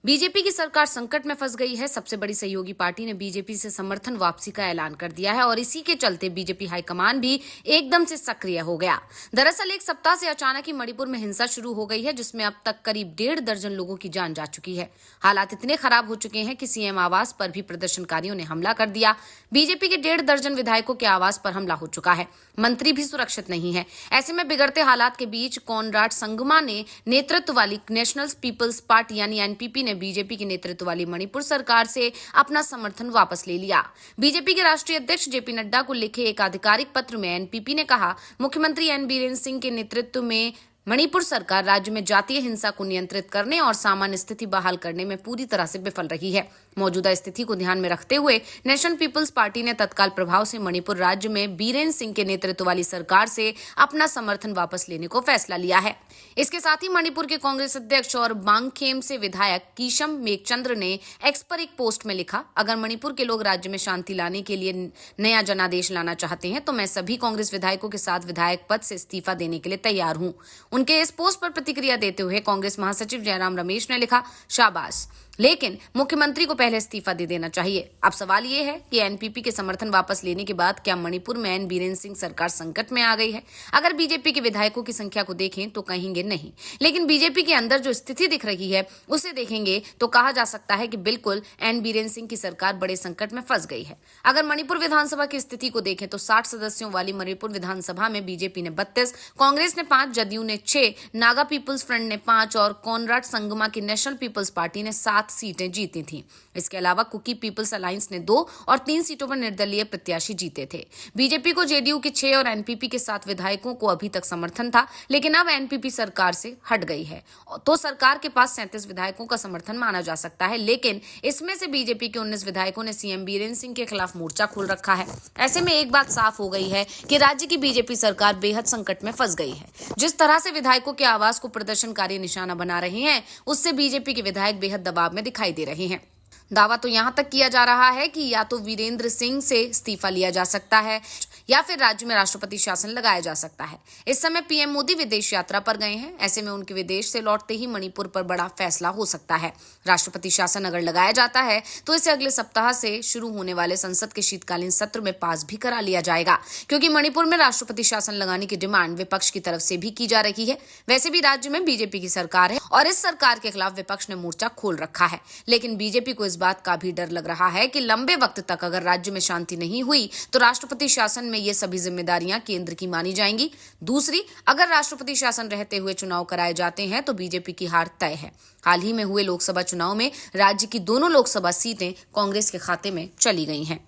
BJP की सरकार संकट में फंस गई है। सबसे बड़ी सहयोगी पार्टी ने बीजेपी से समर्थन वापसी का ऐलान कर दिया है और इसी के चलते बीजेपी हाईकमान भी एकदम से सक्रिय हो गया। दरअसल एक सप्ताह से अचानक ही मणिपुर में हिंसा शुरू हो गई है, जिसमें अब तक करीब 1.5 दर्जन लोगों की जान जा चुकी है। हालात इतने खराब हो चुके हैं कि सीएम आवास पर भी प्रदर्शनकारियों ने हमला कर दिया। बीजेपी के 1.5 दर्जन विधायकों के आवास पर हमला हो चुका है। मंत्री भी सुरक्षित नहीं है। ऐसे में बिगड़ते हालात के बीच कॉनराड संगमा ने नेतृत्व वाली नेशनल पीपल्स पार्टी यानी एनपीपी ने बीजेपी के नेतृत्व वाली मणिपुर सरकार से अपना समर्थन वापस ले लिया। बीजेपी के राष्ट्रीय अध्यक्ष जेपी नड्डा को लिखे एक आधिकारिक पत्र में एनपीपी ने कहा, मुख्यमंत्री एन बीरेन सिंह के नेतृत्व में मणिपुर सरकार राज्य में जातीय हिंसा को नियंत्रित करने और सामान्य स्थिति बहाल करने में पूरी तरह से विफल रही है। मौजूदा स्थिति को ध्यान में रखते हुए नेशनल पीपल्स पार्टी ने तत्काल प्रभाव से मणिपुर राज्य में बीरेन सिंह के नेतृत्व वाली सरकार से अपना समर्थन वापस लेने को फैसला लिया है। इसके साथ ही मणिपुर के कांग्रेस अध्यक्ष और बांगखेम से विधायक कीशम मेघचंद्र ने एक्स पर एक पोस्ट में लिखा, अगर मणिपुर के लोग राज्य में शांति लाने के लिए नया जनादेश लाना चाहते हैं तो मैं सभी कांग्रेस विधायकों के साथ विधायक पद से इस्तीफा देने के लिए तैयार हूं। उनके इस पोस्ट पर प्रतिक्रिया देते हुए कांग्रेस महासचिव जयराम रमेश ने लिखा, शाबाश, लेकिन मुख्यमंत्री को पहले इस्तीफा दे देना चाहिए। अब सवाल ये है कि एनपीपी के समर्थन वापस लेने के बाद क्या मणिपुर में एन बीरेन सिंह सरकार संकट में आ गई है? अगर बीजेपी के विधायकों की संख्या को देखें तो कहेंगे नहीं, लेकिन बीजेपी के अंदर जो स्थिति दिख रही है उसे देखेंगे तो कहा जा सकता है कि बिल्कुल एन बीरेन सिंह की सरकार बड़े संकट में फंस गई है। अगर मणिपुर विधानसभा की स्थिति को देखें तो 60 सदस्यों वाली मणिपुर विधानसभा में बीजेपी ने 32, कांग्रेस ने 5, जदयू ने 6, नागा पीपल्स फ्रंट ने 5 और कॉनराड संगमा की नेशनल पीपल्स पार्टी ने 7 सीटें जीती थीं। इसके अलावा कुकी पीपल्स अलायंस ने 2 और 3 सीटों पर निर्दलीय प्रत्याशी जीते थे। बीजेपी को जेडीयू के 6 और एनपीपी के 7 विधायकों को अभी तक समर्थन था, लेकिन अब एनपीपी सरकार से हट गई है तो सरकार के पास 37 विधायकों का समर्थन माना जा सकता है, लेकिन इसमें से बीजेपी के 19 विधायकों ने सीएम बीरेन सिंह के खिलाफ मोर्चा खोल रखा है। ऐसे में एक बात साफ हो गई है कि राज्य की बीजेपी सरकार बेहद संकट में फंस गई है। जिस तरह से विधायकों के आवास को प्रदर्शनकारी निशाना बना रहे हैं, उससे बीजेपी के विधायक बेहद दबाव में दिखाई दे रहे हैं। दावा तो यहां तक किया जा रहा है कि या तो वीरेंद्र सिंह से इस्तीफा लिया जा सकता है या फिर राज्य में राष्ट्रपति शासन लगाया जा सकता है। इस समय पीएम मोदी विदेश यात्रा पर गए हैं। ऐसे में उनके विदेश से लौटते ही मणिपुर पर बड़ा फैसला हो सकता है। राष्ट्रपति शासन अगर लगाया जाता है तो इसे अगले सप्ताह से शुरू होने वाले संसद के शीतकालीन सत्र में पास भी करा लिया जाएगा, क्योंकि मणिपुर में राष्ट्रपति शासन लगाने की डिमांड विपक्ष की तरफ से भी की जा रही है। वैसे भी राज्य में बीजेपी की सरकार है और इस सरकार के खिलाफ विपक्ष ने मोर्चा खोल रखा है, लेकिन बीजेपी को इस बात का भी डर लग रहा है कि लंबे वक्त तक अगर राज्य में शांति नहीं हुई तो राष्ट्रपति शासन में ये सभी जिम्मेदारियां केंद्र की मानी जाएंगी। दूसरी, अगर राष्ट्रपति शासन रहते हुए चुनाव कराए जाते हैं तो बीजेपी की हार तय है। हाल ही में हुए लोकसभा चुनाव में राज्य की दोनों लोकसभा सीटें कांग्रेस के खाते में चली गई हैं।